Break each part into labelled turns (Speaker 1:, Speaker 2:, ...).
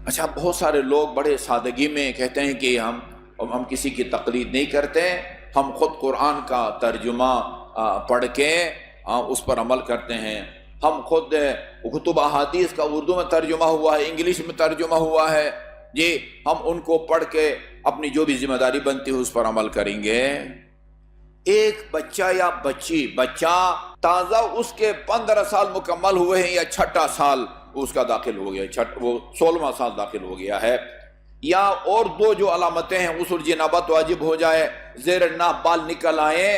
Speaker 1: اچھا، بہت سارے لوگ بڑے سادگی میں کہتے ہیں کہ ہم کسی کی تقلید نہیں کرتے، ہم خود قرآن کا ترجمہ پڑھ کے اس پر عمل کرتے ہیں، ہم خود کتب احادیث کا اردو میں ترجمہ ہوا ہے، انگلش میں ترجمہ ہوا ہے جی، ہم ان کو پڑھ کے اپنی جو بھی ذمہ داری بنتی ہے اس پر عمل کریں گے۔ ایک بچہ یا بچہ تازہ اس کے 15 سال مکمل ہوئے ہیں یا چھٹا سال اس کا داخل ہو گیا، وہ 16واں سال داخل ہو گیا ہے، یا اور دو جو علامتیں ہیں، غسل جنابت واجب ہو جائے، زیر ناف بال نکل آئے،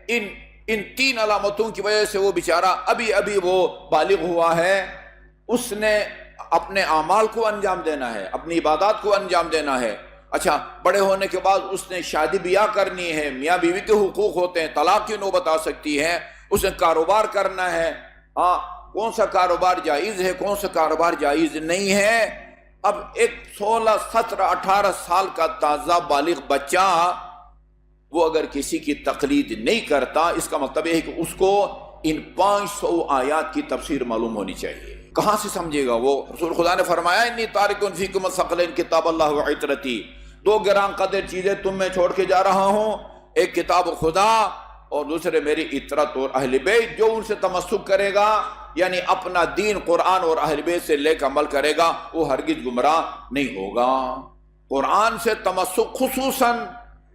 Speaker 1: ان 3 علامتوں کی وجہ سے وہ بیچارہ ابھی وہ بالغ ہوا ہے، اس نے اپنے اعمال کو انجام دینا ہے، اپنی عبادات کو انجام دینا ہے۔ اچھا، بڑے ہونے کے بعد اس نے شادی بیاہ کرنی ہے، میاں بیوی کے حقوق ہوتے ہیں، طلاق کی نوبت آ سکتی ہے، اس نے کاروبار کرنا ہے، کون سا کاروبار جائز ہے، کون سا کاروبار جائز نہیں ہے۔ اب ایک 16 17 18 سال کا تازہ بالغ بچہ وہ اگر کسی کی تقلید نہیں کرتا، اس کا مطلب یہ ہے کہ اس کو ان 500 آیات کی تفسیر معلوم ہونی چاہیے۔ کہاں سے سمجھے گا وہ؟ رسول خدا نے فرمایا انی تارک فیکم الثقلین کتاب اللہ و عترتی، 2 گران قدر چیزیں تم میں چھوڑ کے جا رہا ہوں، ایک کتاب خدا اور دوسرے میری عترت اور اہل بیت۔ جو ان سے تمسک کرے گا، یعنی اپنا دین قرآن اور اہل بیت سے لے کر عمل کرے گا، وہ ہرگز گمراہ نہیں ہوگا۔ قرآن سے تمسک خصوصاً،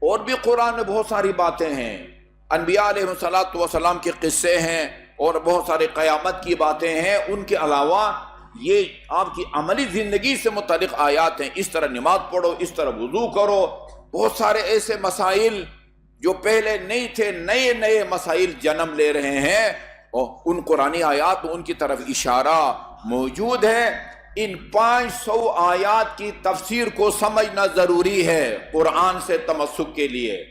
Speaker 1: اور بھی قرآن میں بہت ساری باتیں ہیں، انبیاء علیہ السلام کے قصے ہیں اور بہت سارے قیامت کی باتیں ہیں، ان کے علاوہ یہ آپ کی عملی زندگی سے متعلق آیات ہیں، اس طرح نماز پڑھو، اس طرح وضو کرو، بہت سارے ایسے مسائل جو پہلے نہیں تھے، نئے مسائل جنم لے رہے ہیں، اور ان قرآنی آیات ان کی طرف اشارہ موجود ہے۔ ان 500 آیات کی تفسیر کو سمجھنا ضروری ہے قرآن سے تمسک کے لیے،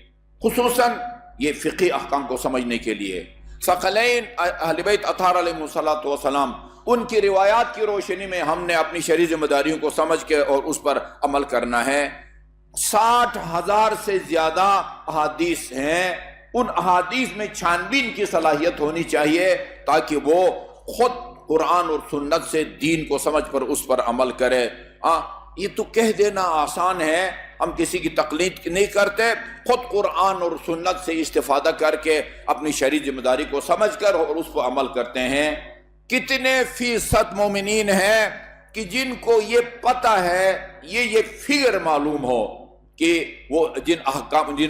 Speaker 1: خصوصاً یہ فقہی احکام کو سمجھنے کے لیے۔ ثقلین اہل بیت اطہار علیہ السلام، ان کی روایات کی روشنی میں ہم نے اپنی شرعی ذمہ داریوں کو سمجھ کے اور اس پر عمل کرنا ہے۔ 60,000 سے زیادہ احادیث ہیں، ان احادیث میں چھانبین کی صلاحیت ہونی چاہیے تاکہ وہ خود قرآن اور سنت سے دین کو سمجھ پر اس پر عمل کرے۔ یہ تو کہہ دینا آسان ہے، ہم کسی کی تقلید نہیں کرتے، خود قرآن اور سنت سے استفادہ کر کے اپنی شرعی ذمہ داری کو سمجھ کر اور اس پر عمل کرتے ہیں۔ کتنے فیصد مومنین ہیں کہ جن کو یہ پتہ ہے، یہ فگر معلوم ہو کہ وہ جن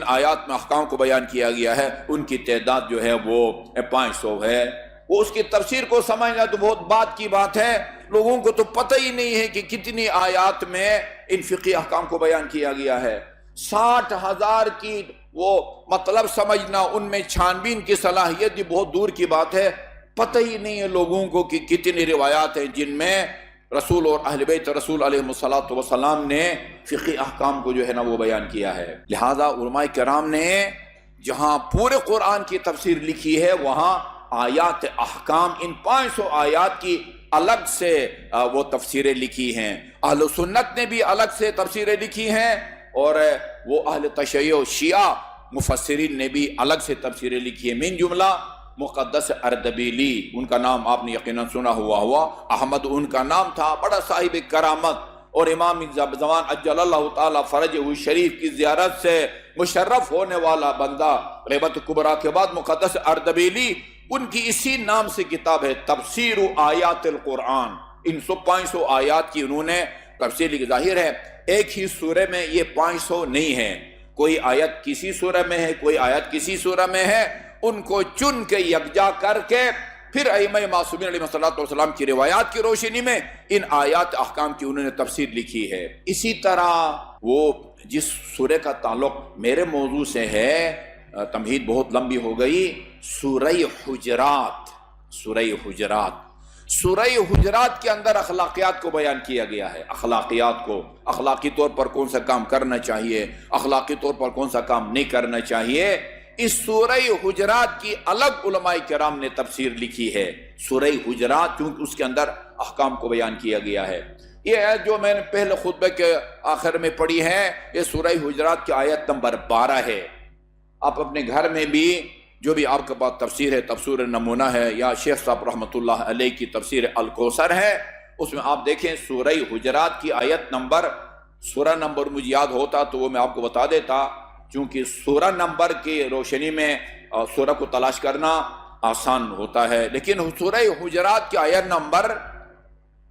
Speaker 1: آیات میں احکام کو بیان کیا گیا ہے ان کی تعداد جو ہے وہ 500 ہے۔ وہ اس کی تفسیر کو سمجھنا تو بہت بات کی بات ہے، لوگوں کو تو پتہ ہی نہیں ہے کہ کتنی آیات میں ان فقہی احکام کو بیان کیا گیا ہے۔ 60,000 کی وہ مطلب سمجھنا، ان میں چھانبین کی صلاحیت یہ بہت دور کی بات ہے، پتہ ہی نہیں ہے لوگوں کو کہ کتنی روایات ہیں جن میں رسول اور اہل بیت رسول علیہ السلام نے فقہی احکام کو جو ہے نا وہ بیان کیا ہے۔ لہذا علماء کرام نے جہاں پورے قرآن کی تفسیر لکھی ہے، وہاں آیات احکام ان 500 آیات کی الگ سے وہ تفسیریں لکھی ہیں۔ اہل سنت نے بھی الگ سے تفسیریں لکھی ہیں، اور وہ اہل تشیع و شیعہ مفسرین نے بھی الگ سے تفسیریں لکھی ہیں۔ من جملہ مقدس اردبیلی، ان کا نام آپ نے یقیناً سنا ہوا، احمد ان کا نام تھا، بڑا صاحب کرامت، اور امام زمان اجل اللہ تعالی فرجہ شریف کی زیارت سے مشرف ہونے والا بندہ، غیبت کبریٰ کے بعد مقدس اردبیلی، ان کی اسی نام سے کتاب ہے تفسیر آیات القرآن۔ ان 500 آیات کی انہوں نے تفسیر لکھی۔ ظاہر ہے ایک ہی سورہ میں یہ 500 نہیں ہے، کوئی آیت کسی سورہ میں ہے، کوئی آیت کسی سورہ میں ہے، ان کو چن کے یکجا کر کے پھر ائمہ معصومین علیہ السلام کی روایات کی روشنی میں ان آیات احکام کی انہوں نے تفسیر لکھی ہے۔ اسی طرح وہ جس سورہ کا تعلق میرے موضوع سے ہے، تمہید بہت لمبی ہو گئی، سورہ حجرات۔ سورہ حجرات کے اندر اخلاقیات کو بیان کیا گیا ہے، اخلاقیات کو، اخلاقی طور پر کون سا کام کرنا چاہیے، اخلاقی طور پر کون سا کام نہیں کرنا چاہیے۔ اس سورہ حجرات کی الگ علماء کرام نے تفسیر لکھی ہے۔ سورہ حجرات چونکہ اس کے اندر احکام کو بیان کیا گیا ہے۔ یہ آیت جو میں نے پہلے خطبے کے آخر میں پڑھی ہے، یہ سورہ حجرات کی آیت نمبر 12 ہے۔ آپ اپنے گھر میں بھی جو بھی آپ کے پاس تفسیر ہے، تفسیر نمونہ ہے، یا شیخ صاحب رحمۃ اللہ علیہ کی تفسیر الکوثر ہے، اس میں آپ دیکھیں سورہ حجرات کی آیت نمبر، سورہ نمبر مجھے یاد ہوتا تو وہ میں آپ کو بتا دیتا، چونکہ سورہ نمبر کی روشنی میں سورہ کو تلاش کرنا آسان ہوتا ہے، لیکن سورہ حجرات کی آیت نمبر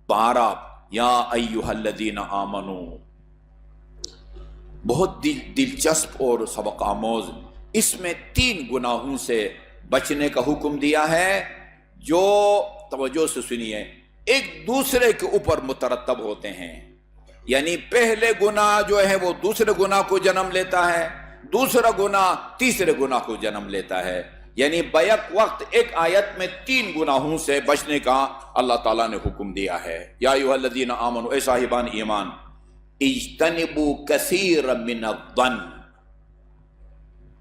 Speaker 1: 12، یا ایھا الذین آمنو، بہت دلچسپ اور سبق آموز۔ اس میں 3 گناہوں سے بچنے کا حکم دیا ہے جو، توجہ سے سنیے، ایک دوسرے کے اوپر مترتب ہوتے ہیں، یعنی پہلے گناہ جو ہے وہ دوسرے گناہ کو جنم لیتا ہے، دوسرا گناہ تیسرے گناہ کو جنم لیتا ہے، یعنی بیک وقت ایک آیت میں 3 گناہوں سے بچنے کا اللہ تعالیٰ نے حکم دیا ہے۔ یا ایھا الذین آمنوا، اے صاحبان ایمان، اجتنبوا کثیرا من الظن،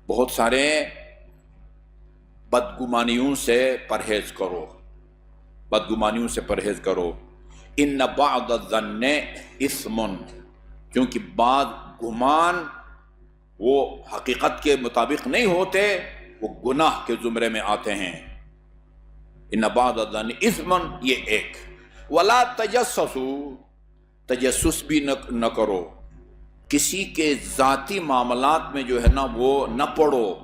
Speaker 1: بہت سارے بدگمانیوں سے پرہیز کرو، بدگمانیوں سے پرہیز کرو۔ ان بعض الظن اثم، کیونکہ بعض گمان وہ حقیقت کے مطابق نہیں ہوتے، وہ گناہ کے زمرے میں آتے ہیں۔ ان بعض الظن اثم، یہ ایک۔ ولا تجسسوا، تجسس بھی نہ کرو، کسی کے ذاتی معاملات میں جو ہے نا وہ نہ پڑو۔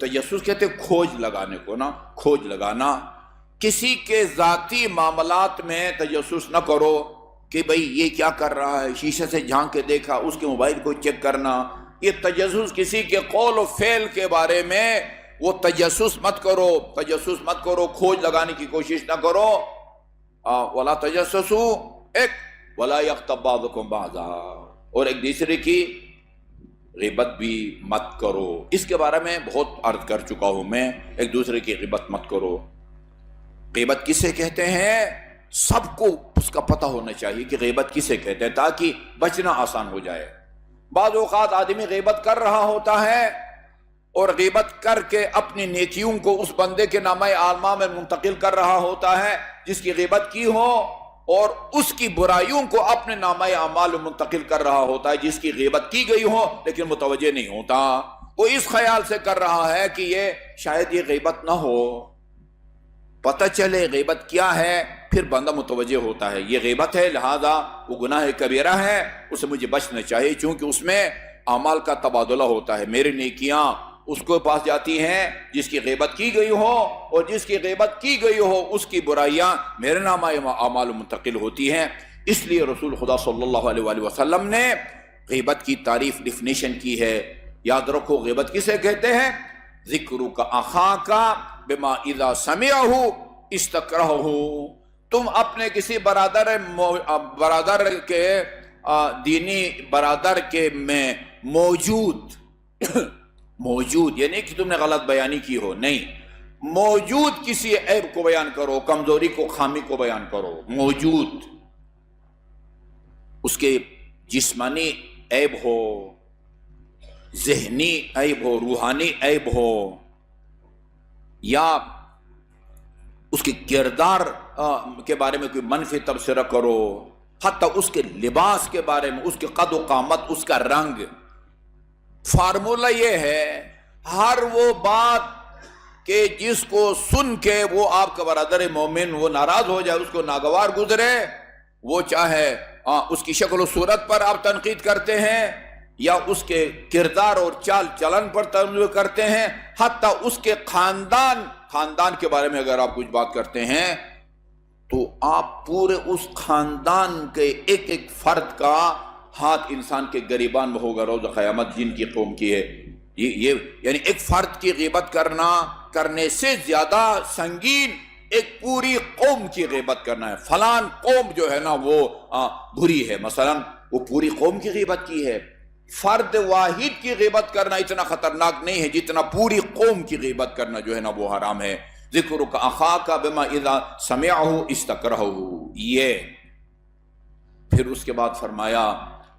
Speaker 1: تجسس کہتے کھوج لگانے کو نا، کھوج لگانا، کسی کے ذاتی معاملات میں تجسس نہ کرو کہ بھئی یہ کیا کر رہا ہے، شیشے سے جھانک کے دیکھا، اس کے موبائل کو چیک کرنا، یہ تجسس کسی کے قول و فعل کے بارے میں وہ تجسس مت کرو، تجسس مت کرو، کھوج لگانے کی کوشش نہ کرو۔ ولا تجسسوا، ایک، ولا یغتب بعضکم بعضا، اور ایک دوسرے کی غیبت بھی مت کرو۔ اس کے بارے میں بہت عرض کر چکا ہوں میں، ایک دوسرے کی غیبت مت کرو۔ غیبت کسے کہتے ہیں سب کو اس کا پتہ ہونا چاہیے کہ غیبت کسے کہتے ہیں، تاکہ بچنا آسان ہو جائے۔ بعض اوقات آدمی غیبت کر رہا ہوتا ہے اور غیبت کر کے اپنی نیکیوں کو اس بندے کے نامہ اعمال میں منتقل کر رہا ہوتا ہے جس کی غیبت کی ہو، اور اس کی برائیوں کو اپنے نامہ اعمال میں منتقل کر رہا ہوتا ہے جس کی غیبت کی گئی ہو، لیکن متوجہ نہیں ہوتا۔ وہ اس خیال سے کر رہا ہے کہ یہ شاید یہ غیبت نہ ہو، پتہ چلے غیبت کیا ہے، پھر بندہ متوجہ ہوتا ہے یہ غیبت ہے، لہذا وہ گناہ کبیرہ ہے، اسے مجھے بچنا چاہیے، چونکہ اس میں اعمال کا تبادلہ ہوتا ہے، میری نیکیاں اس کو پاس جاتی ہیں جس کی غیبت کی گئی ہو، اور جس کی غیبت کی گئی ہو اس کی برائیاں میرے نامہ اعمال منتقل ہوتی ہیں۔ اس لیے رسول خدا صلی اللہ علیہ وآلہ وسلم نے غیبت کی تعریف ڈیفینیشن کی ہے۔ یاد رکھو غیبت کسے کہتے ہیں؟ ذکرک اخاک بما اذا سمعہ استکرہہ، تم اپنے کسی برادر کے دینی برادر کے میں موجود یعنی کہ تم نے غلط بیانی کی ہو، نہیں، موجود کسی عیب کو بیان کرو، کمزوری کو، خامی کو بیان کرو، موجود، اس کے جسمانی عیب ہو، ذہنی عیب ہو، روحانی عیب ہو، یا اس کے کردار کے بارے میں کوئی منفی تبصرہ کرو، حتیٰ اس کے لباس کے بارے میں، اس کے قد و قامت، اس کا رنگ۔ فارمولہ یہ ہے، ہر وہ بات کہ جس کو سن کے وہ آپ کا برادر مومن وہ ناراض ہو جائے، اس کو ناگوار گزرے، وہ چاہے اس کی شکل و صورت پر آپ تنقید کرتے ہیں یا اس کے کردار اور چال چلن پر تنقید کرتے ہیں، حتیٰ اس کے خاندان کے بارے میں اگر آپ کچھ بات کرتے ہیں تو آپ پورے اس خاندان کے ایک ایک فرد کا ہاتھ انسان کے گریبان میں ہوگا روز قیامت، جن کی قوم کی ہے یہ یعنی ایک فرد کی غیبت کرنے سے زیادہ سنگین ایک پوری قوم کی غیبت کرنا ہے۔ فلان قوم جو ہے نا وہ بری ہے، مثلا وہ پوری قوم کی غیبت کی ہے۔ فرد واحد کی غیبت کرنا اتنا خطرناک نہیں ہے جتنا پوری قوم کی غیبت کرنا جو ہے نا وہ حرام ہے۔ ذکرک اخاک بما اذا سمعہ استکرہہ، یہ پھر اس کے بعد فرمایا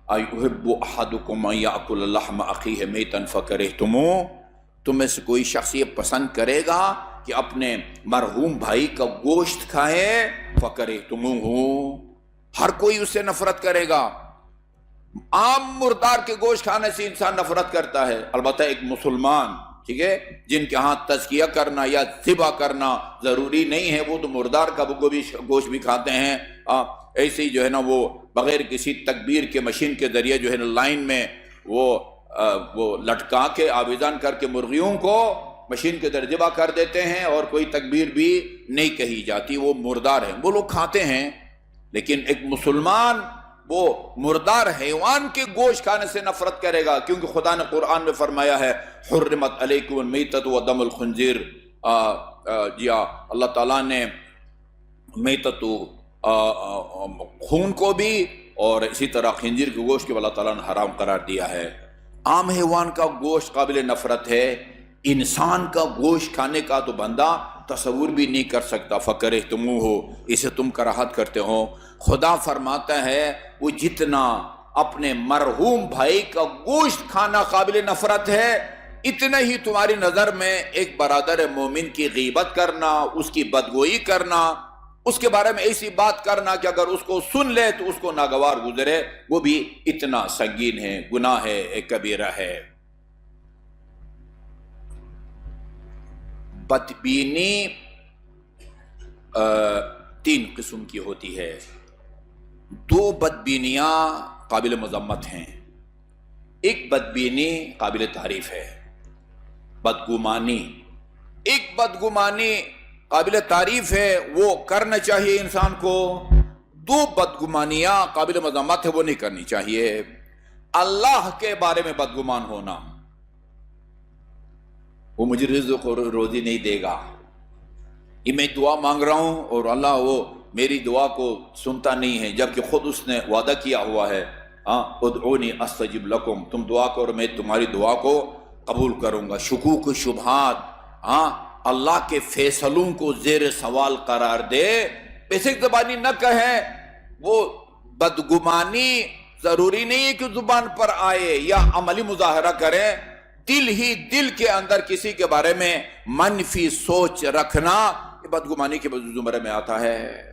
Speaker 1: ایحب احدکم ان یاکل لحم اخیہ میتا فکرہتموہ، تم میں سے کوئی شخص یہ پسند کرے گا کہ اپنے مرحوم بھائی کا گوشت کھائے، فکرہتموہ، ہر کوئی اس سے نفرت کرے گا۔ عام مردار کے گوشت کھانے سے انسان نفرت کرتا ہے، البتہ ایک مسلمان ٹھیک ہے، جن کے ہاں تزکیہ کرنا یا ذبح کرنا ضروری نہیں ہے، وہ تو مردار کا گوشت بھی کھاتے ہیں، ایسے ہی جو ہے نا وہ بغیر کسی تکبیر کے مشین کے ذریعے جو ہے نا لائن میں وہ لٹکا کے آویزان کر کے مرغیوں کو مشین کے ذریعے ذبح کر دیتے ہیں، اور کوئی تکبیر بھی نہیں کہی جاتی، وہ مردار ہیں، وہ لوگ کھاتے ہیں۔ لیکن ایک مسلمان وہ مردار حیوان کے گوشت کھانے سے نفرت کرے گا، کیونکہ خدا نے قرآن میں فرمایا ہے حرمت علیکم المیتۃ ودم الخنزیر، جی اللہ تعالیٰ نے میتۃ خون کو بھی اور اسی طرح خنزیر کے گوشت کو اللہ تعالیٰ نے حرام قرار دیا ہے۔ عام حیوان کا گوشت قابل نفرت ہے، انسان کا گوشت کھانے کا تو بندہ تصور بھی نہیں کر سکتا۔ فَكَرِهْتُمُوهُ، اسے تم کراہت کرتے ہو۔ خدا فرماتا ہے وہ جتنا اپنے مرحوم بھائی کا گوشت کھانا قابل نفرت ہے، اتنا ہی تمہاری نظر میں ایک برادر مومن کی غیبت کرنا، اس کی بدگوئی کرنا، اس کے بارے میں ایسی بات کرنا کہ اگر اس کو سن لے تو اس کو ناگوار گزرے، وہ بھی اتنا سنگین ہے، گناہ ہے، ایک کبیرہ ہے۔ بدبینی تین قسم کی ہوتی ہے۔ دو بدبینیاں قابل مذمت ہیں، ایک بدبینی قابل تعریف ہے، بدگمانی۔ ایک بدگمانی قابل تعریف ہے، وہ کرنا چاہیے انسان کو۔ دو بدگمانیاں قابل مذمت ہے، وہ نہیں کرنی چاہیے۔ اللہ کے بارے میں بدگمان ہونا، وہ مجھے رزق اور روزی نہیں دے گا، یہ میں دعا مانگ رہا ہوں اور اللہ وہ میری دعا کو سنتا نہیں ہے، جبکہ خود اس نے وعدہ کیا ہوا ہے، ادعونی استجب لکم، تم دعا کرو میں تمہاری دعا کو قبول کروں گا۔ شکوک و شبہات، اللہ کے فیصلوں کو زیر سوال قرار دے، بیسک زبانی نہ کہیں، وہ بدگمانی ضروری نہیں ہے کہ زبان پر آئے یا عملی مظاہرہ کریں، دل ہی دل کے اندر کسی کے بارے میں منفی سوچ رکھنا یہ بدگمانی کے زمرے میں آتا ہے۔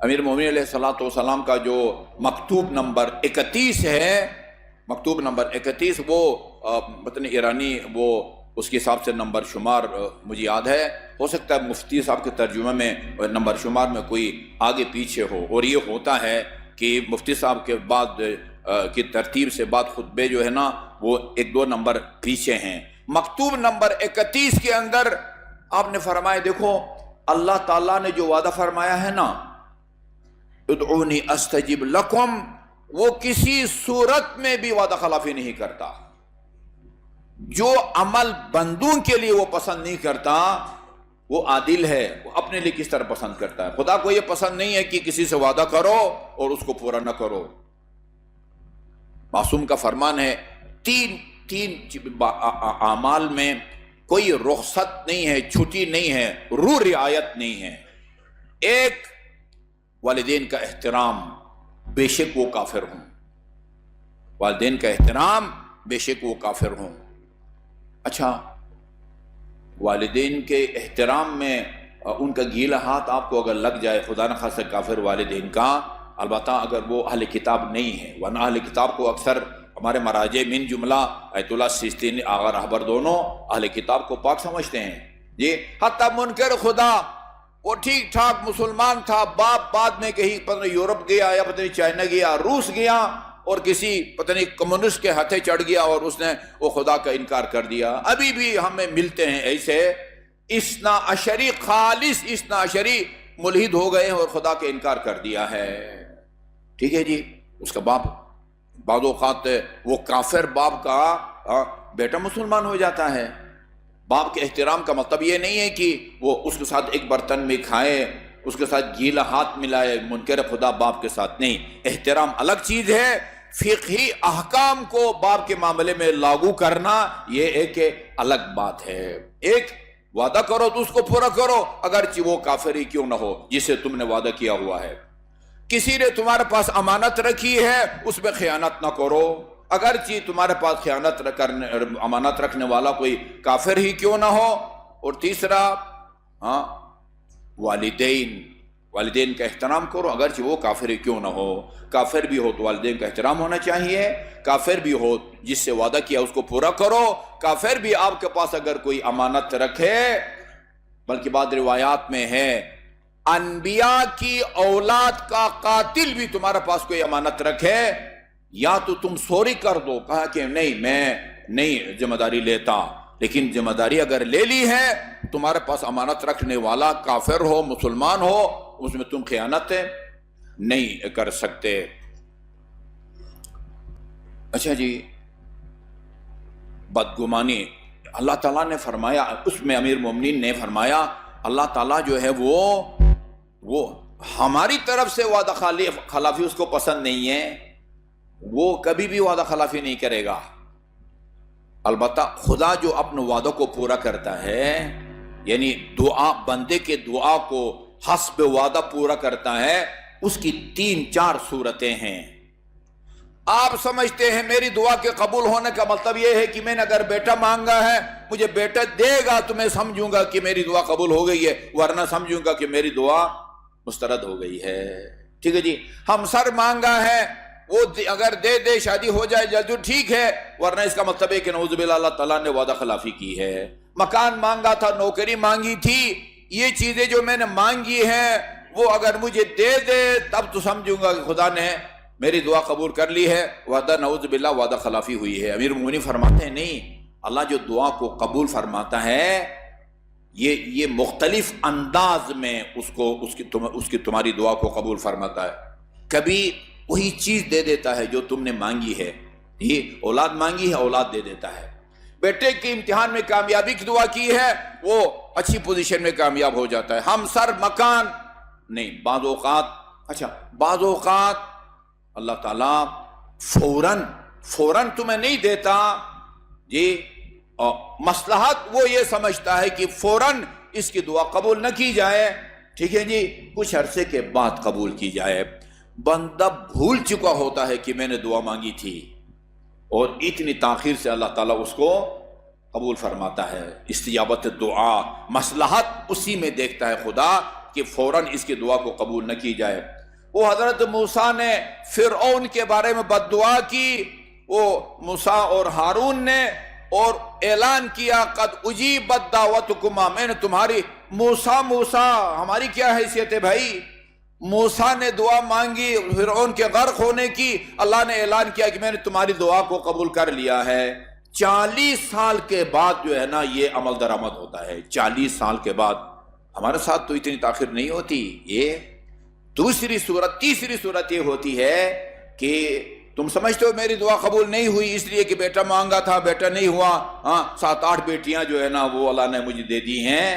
Speaker 1: امیر مومنین علیہ السلام کا جو مکتوب نمبر 31 ہے، مکتوب نمبر 31، وہ متن ایرانی وہ اس کے حساب سے نمبر شمار مجھے یاد ہے، ہو سکتا ہے مفتی صاحب کے ترجمہ میں نمبر شمار میں کوئی آگے پیچھے ہو، اور یہ ہوتا ہے کہ مفتی صاحب کے بعد کی ترتیب سے بعد خطبے جو ہے نا وہ ایک دو نمبر پیچھے ہیں۔ مکتوب نمبر 31 کے اندر آپ نے فرمایا، دیکھو اللہ تعالیٰ نے جو وعدہ فرمایا ہے نا ادعونی استجب لکم، وہ کسی صورت میں بھی وعدہ خلافی نہیں کرتا۔ جو عمل بندوں کے لیے وہ پسند نہیں کرتا وہ عادل ہے، وہ اپنے لیے کس طرح پسند کرتا ہے۔ خدا کو یہ پسند نہیں ہے کہ کسی سے وعدہ کرو اور اس کو پورا نہ کرو۔ معصوم کا فرمان ہے، تین اعمال میں کوئی رخصت نہیں ہے، چھٹی نہیں ہے، رعایت نہیں ہے۔ ایک، والدین کا احترام، بے شک وہ کافر ہوں، والدین کا احترام بے شک وہ کافر ہوں۔ اچھا، والدین کے احترام میں ان کا گیلا ہاتھ آپ کو اگر لگ جائے، خدا نہ خاصہ کافر والدین کا، البتہ اگر وہ اہل کتاب نہیں ہے، ورنہ اہل کتاب کو اکثر ہمارے مراجع من جملہ آیت اللہ سیستانی آغا رہبر دونوں اہل کتاب کو پاک سمجھتے ہیں جی۔ حتیٰ منکر خدا، وہ ٹھیک ٹھاک مسلمان تھا، باپ بعد میں کہیں پتہ یورپ گیا یا پتہ نہیں چائنا گیا، روس گیا، اور کسی پتہ نہیں کمیونسٹ کے ہاتھے چڑھ گیا اور اس نے وہ خدا کا انکار کر دیا۔ ابھی بھی ہمیں ملتے ہیں ایسے اثنا عشری، خالص اثنا عشری ملحد ہو گئے اور خدا کا انکار کر دیا ہے۔ ٹھیک ہے جی، اس کا باپ بعض اوقات وہ کافر باپ کا بیٹا مسلمان ہو جاتا ہے۔ باپ کے احترام کا مطلب یہ نہیں ہے کہ وہ اس کے ساتھ ایک برتن میں کھائے، اس کے ساتھ گیلا ہاتھ ملائے، منکر خدا باپ کے ساتھ نہیں۔ احترام الگ چیز ہے، فقہی احکام کو باپ کے معاملے میں لاگو کرنا یہ ایک الگ بات ہے۔ ایک وعدہ کرو تو اس کو پورا کرو، اگرچہ وہ کافر ہی کیوں نہ ہو جسے تم نے وعدہ کیا ہوا ہے۔ کسی نے تمہارے پاس امانت رکھی ہے، اس میں خیانت نہ کرو، اگرچہ تمہارے پاس امانت رکھنے والا کوئی کافر ہی کیوں نہ ہو۔ اور تیسرا، والدین والدین کا احترام کرو، اگرچہ وہ کافر کیوں نہ ہو. کافر بھی ہو تو والدین کا احترام ہونا چاہیے. کافر بھی ہو جس سے وعدہ کیا اس کو پورا کرو. کافر بھی آپ کے پاس اگر کوئی امانت رکھے، بلکہ بعض روایات میں ہے انبیاء کی اولاد کا قاتل بھی تمہارے پاس کوئی امانت رکھے، یا تو تم سوری کر دو. کہا کہ نہیں، میں نہیں ذمہ داری لیتا، لیکن ذمہ داری اگر لے لی ہے، تمہارے پاس امانت رکھنے والا کافر ہو مسلمان ہو، اس میں تم خیانت نہیں کر سکتے. اچھا جی، بدگمانی اللہ تعالیٰ نے فرمایا، اس میں امیر مومنین نے فرمایا اللہ تعالیٰ جو ہے وہ ہماری طرف سے وعدہ خلافی اس کو پسند نہیں ہے، وہ کبھی بھی وعدہ خلافی نہیں کرے گا. البتہ خدا جو اپنے وعدوں کو پورا کرتا ہے، یعنی دعا، بندے کے دعا کو حسب وعدہ پورا کرتا ہے، اس کی 3-4 صورتیں ہیں. آپ سمجھتے ہیں میری دعا کے قبول ہونے کا مطلب یہ ہے کہ میں نے اگر بیٹا مانگا ہے، مجھے بیٹا دے گا تو میں سمجھوں گا کہ میری دعا قبول ہو گئی ہے، ورنہ سمجھوں گا کہ میری دعا مسترد ہو گئی ہے. ٹھیک ہے جی. ہم سر مانگا ہے، وہ اگر دے دے شادی ہو جائے جلدی ٹھیک ہے، ورنہ اس کا مطلب ہے کہ نعوذ باللہ اللہ تعالیٰ نے وعدہ خلافی کی ہے. مکان مانگا تھا، نوکری مانگی تھی، یہ چیزیں جو میں نے مانگی ہیں وہ اگر مجھے دے دے تب تو سمجھوں گا کہ خدا نے میری دعا قبول کر لی ہے، وعدہ نعوذ باللہ وعدہ خلافی ہوئی ہے. امیر المومنین فرماتے ہیں نہیں، اللہ جو دعا کو قبول فرماتا ہے یہ مختلف انداز میں اس کی تمہاری دعا کو قبول فرماتا ہے. کبھی وہی چیز دے دیتا ہے جو تم نے مانگی ہے. یہ اولاد مانگی ہے، اولاد دے دیتا ہے. بیٹے کے امتحان میں کامیابی کی دعا کی ہے، وہ اچھی پوزیشن میں کامیاب ہو جاتا ہے. ہم سر مکان نہیں، بعض اوقات اللہ تعالیٰ فوراً تمہیں نہیں دیتا جی، اور مصلحت وہ یہ سمجھتا ہے کہ فوراً اس کی دعا قبول نہ کی جائے، ٹھیک ہے جی، کچھ عرصے کے بعد قبول کی جائے. بندہ بھول چکا ہوتا ہے کہ میں نے دعا مانگی تھی، اور اتنی تاخیر سے اللہ تعالیٰ اس کو قبول فرماتا ہے. استجابت دعا، مصلحت اسی میں دیکھتا ہے خدا کہ فوراً اس کی دعا کو قبول نہ کی جائے. وہ حضرت موسیٰ نے فرعون کے بارے میں بد دعا کی، وہ موسیٰ اور ہارون نے، اور اعلان کیا قد اجیبت دعوتکما، میں نے تمہاری موسیٰ ہماری کیا حیثیت ہے بھائی؟ موسیٰ نے دعا مانگی فرعون کے غرق ہونے کی، اللہ نے اعلان کیا کہ میں نے تمہاری دعا کو قبول کر لیا ہے. 40 سال کے بعد جو ہے نا یہ عمل درآمد ہوتا ہے. 40 سال کے بعد. ہمارے ساتھ تو اتنی تاخیر نہیں ہوتی. یہ تیسری صورت یہ ہوتی ہے کہ تم سمجھتے ہو میری دعا قبول نہیں ہوئی اس لیے کہ بیٹا مانگا تھا، بیٹا نہیں ہوا. 7-8 بیٹیاں جو ہے نا وہ اللہ نے مجھے دے دی ہیں.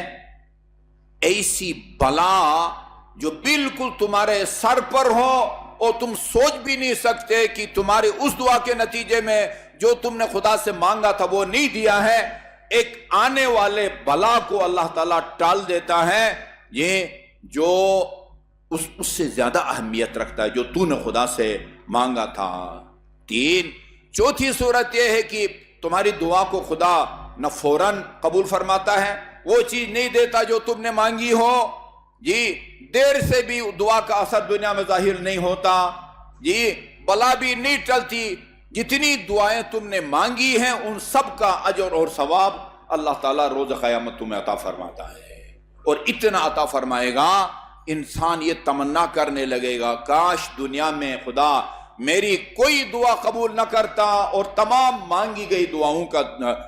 Speaker 1: ایسی بلا جو بالکل تمہارے سر پر ہو اور تم سوچ بھی نہیں سکتے کہ تمہاری اس دعا کے نتیجے میں جو تم نے خدا سے مانگا تھا وہ نہیں دیا ہے، ایک آنے والے بلا کو اللہ تعالیٰ ٹال دیتا ہے، یہ جو اس سے زیادہ اہمیت رکھتا ہے جو تو نے خدا سے مانگا تھا. 3. چوتھی صورت یہ ہے کہ تمہاری دعا کو خدا نہ فوراً قبول فرماتا ہے، وہ چیز نہیں دیتا جو تم نے مانگی ہو جی، دیر سے بھی دعا کا اثر دنیا میں ظاہر نہیں ہوتا جی، بلا بھی نہیں ٹلتی. جتنی دعائیں تم نے مانگی ہیں ان سب کا اجر اور ثواب اللہ تعالیٰ روز قیامت تمہیں عطا فرماتا ہے. اور اتنا عطا فرمائے گا انسان یہ تمنا کرنے لگے گا کاش دنیا میں خدا میری کوئی دعا قبول نہ کرتا اور تمام مانگی گئی دعاؤں کا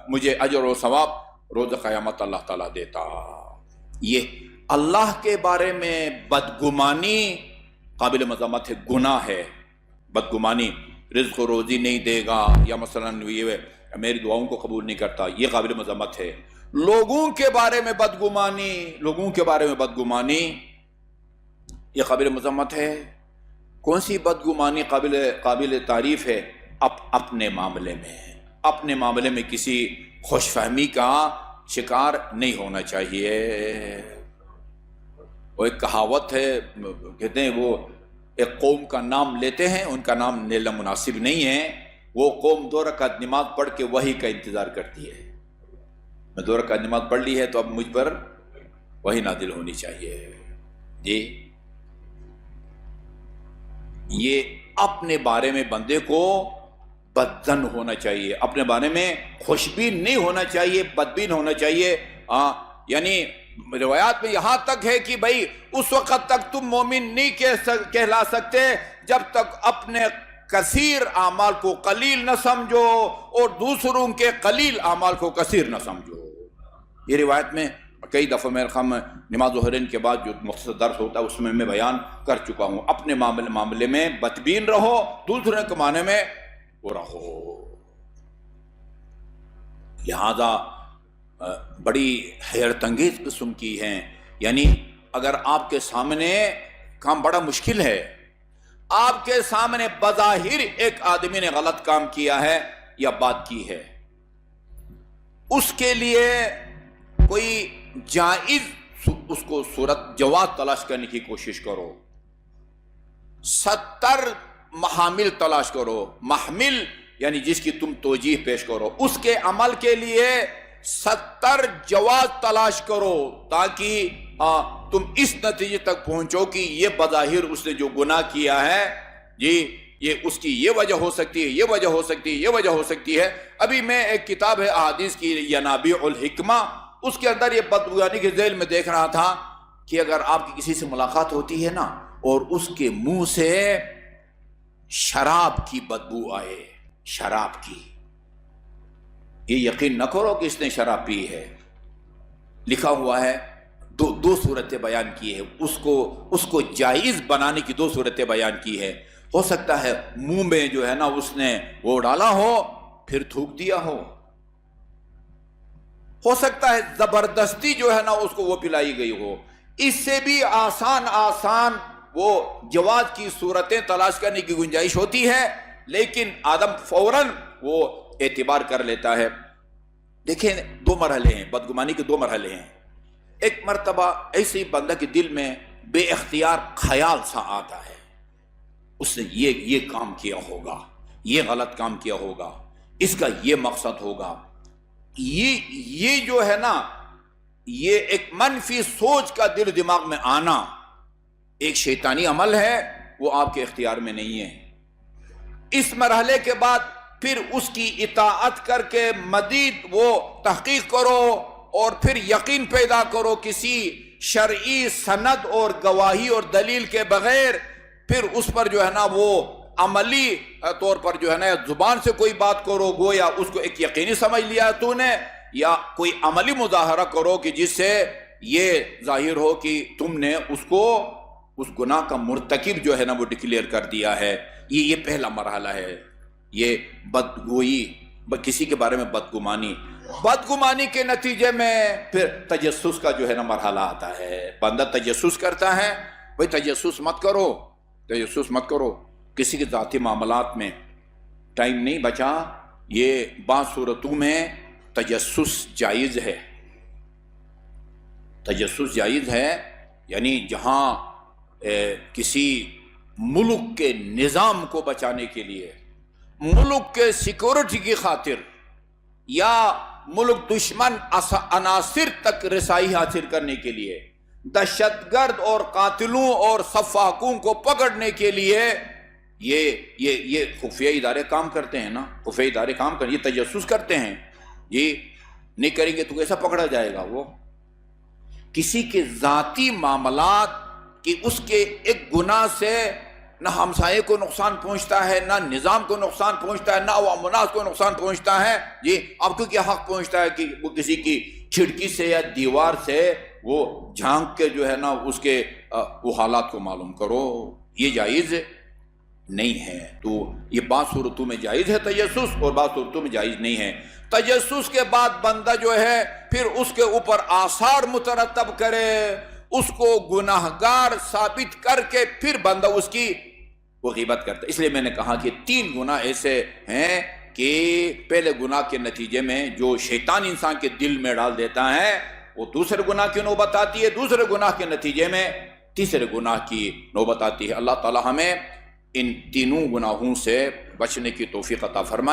Speaker 1: مجھے اجر و ثواب روز قیامت اللہ تعالیٰ دیتا. یہ اللہ کے بارے میں بدگمانی قابل مذمت ہے، گناہ ہے. بدگمانی رزق و روزی نہیں دے گا، یا مثلا یہ میری دعاؤں کو قبول نہیں کرتا، یہ قابل مذمت ہے. لوگوں کے بارے میں بدگمانی یہ قابل مذمت ہے. کون سی بدگمانی قابل تعریف ہے؟ اپنے معاملے میں کسی خوش فہمی کا شکار نہیں ہونا چاہیے. وہ ایک کہاوت ہے، کہتے ہیں وہ ایک قوم کا نام لیتے ہیں، ان کا نام لینا مناسب نہیں ہے. وہ قوم 2 رکعت نماز پڑھ کے وحی کا انتظار کرتی ہے. میں 2 رکعت نماز پڑھ لی ہے تو اب مجھ پر وحی نازل ہونی چاہیے جی. یہ اپنے بارے میں بندے کو بدظن ہونا چاہیے، اپنے بارے میں خوشبین نہیں ہونا چاہیے، بدبین ہونا چاہیے۔ یعنی روایات میں یہاں تک ہے کہ بھائی اس وقت تک تم مومن نہیں کہلا سکتے جب تک اپنے کثیر اعمال کو قلیل نہ سمجھو اور دوسروں کے قلیل اعمال کو کثیر نہ سمجھو۔ یہ روایت میں کئی دفعہ میرے خیال میں نماز ظہرین کے بعد جو مختصر درس ہوتا ہے اس میں بیان کر چکا ہوں۔ اپنے معاملے میں بدبین رہو، دوسرے کے معنی میں وہ رہو۔ لہذا بڑی حیرت انگیز قسم کی ہیں، یعنی اگر آپ کے سامنے کام بڑا مشکل ہے، آپ کے سامنے بظاہر ایک آدمی نے غلط کام کیا ہے یا بات کی ہے، اس کے لیے کوئی جائز اس کو صورت جواز تلاش کرنے کی کوشش کرو، 70 محامل تلاش کرو، محمل یعنی جس کی تم توجیہ پیش کرو، اس کے عمل کے لیے 70 جواز تلاش کرو تاکہ تم اس نتیجے تک پہنچو کہ یہ بظاہر اس نے جو گناہ کیا ہے جی یہ اس کی یہ وجہ ہو سکتی ہے، یہ وجہ ہو سکتی ہے، یہ وجہ ہو سکتی ہے۔ ابھی میں ایک کتاب ہے احادیث کی ینابیع الحکمہ، اس کے اندر یہ بدگمانی کے ذیل میں دیکھ رہا تھا کہ اگر آپ کی کسی سے ملاقات ہوتی ہے نا اور اس کے منہ سے شراب کی بدبو آئے، شراب کی، یہ یقین نہ کرو کہ اس نے شراب پی ہے۔ لکھا ہوا ہے دو صورتیں بیان کی ہے، اس کو جائز بنانے کی 2 صورتیں بیان کی ہے۔ ہو سکتا ہے منہ میں جو ہے نا اس نے وہ ڈالا ہو پھر تھوک دیا ہو سکتا ہے زبردستی جو ہے نا اس کو وہ پلائی گئی ہو۔ اس سے بھی آسان وہ جواز کی صورتیں تلاش کرنے کی گنجائش ہوتی ہے، لیکن آدم فوراً وہ اعتبار کر لیتا ہے۔ دیکھیں 2 مرحلے ہیں، بدگمانی کے 2 مرحلے ہیں۔ ایک مرتبہ ایسے ہی بندہ کے دل میں بے اختیار خیال سا آتا ہے، اس نے یہ کام کیا ہوگا، یہ غلط کام کیا ہوگا، اس کا یہ مقصد ہوگا۔ یہ جو ہے نا یہ ایک منفی سوچ کا دل دماغ میں آنا ایک شیطانی عمل ہے، وہ آپ کے اختیار میں نہیں ہے۔ اس مرحلے کے بعد پھر اس کی اطاعت کر کے مزید وہ تحقیق کرو اور پھر یقین پیدا کرو کسی شرعی سند اور گواہی اور دلیل کے بغیر، پھر اس پر جو ہے نا وہ عملی طور پر جو ہے نا زبان سے کوئی بات کرو گویا اس کو ایک یقینی سمجھ لیا تو نے، یا کوئی عملی مظاہرہ کرو کہ جس سے یہ ظاہر ہو کہ تم نے اس گناہ کا مرتکب جو ہے نا وہ ڈکلیئر کر دیا ہے۔ یہ پہلا مرحلہ ہے، یہ بدگوئی، کسی کے بارے میں بدگمانی کے نتیجے میں پھر تجسس کا جو ہے نا مرحلہ آتا ہے۔ بندہ تجسس کرتا ہے، بھئی تجسس مت کرو کسی کے ذاتی معاملات میں، ٹائم نہیں بچا۔ یہ بعض صورتوں میں تجسس جائز ہے، یعنی جہاں کسی ملک کے نظام کو بچانے کے لیے، ملک کے سیکورٹی کی خاطر، یا ملک دشمن عناصر تک رسائی حاصل کرنے کے لیے، دہشت گرد اور قاتلوں اور سفاکوں کو پکڑنے کے لیے یہ خفیہ ادارے کام کرتے ہیں نا، یہ تجسس کرتے ہیں۔ یہ نہیں کریں گے تو کیسا پکڑا جائے گا؟ وہ کسی کے ذاتی معاملات کہ اس کے ایک گناہ سے نہ ہمسائے کو نقصان پہنچتا ہے، نہ نظام کو نقصان پہنچتا ہے، نہ عوام الناس کو نقصان پہنچتا ہے، جی آپ کو کیا حق پہنچتا ہے کہ وہ کسی کی کھڑکی سے یا دیوار سے وہ جھانک کے جو ہے نا اس کے وہ حالات کو معلوم کرو؟ یہ جائز نہیں ہے۔ تو یہ بعض صورتوں میں جائز ہے تجسس اور بعض صورتوں میں جائز نہیں ہے۔ تجسس کے بعد بندہ جو ہے پھر اس کے اوپر آثار مترتب کرے، اس کو گناہگار ثابت کر کے پھر بندہ اس کی وہ غیبت کرتا ہے۔ اس لیے میں نے کہا کہ 3 گناہ ایسے ہیں کہ پہلے گناہ کے نتیجے میں جو شیطان انسان کے دل میں ڈال دیتا ہے وہ دوسرے گناہ کی نوبت آتی ہے، دوسرے گناہ کے نتیجے میں تیسرے گناہ کی نوبت آتی ہے۔ اللہ تعالی ہمیں ان تینوں گناہوں سے بچنے کی توفیق عطا فرمائے۔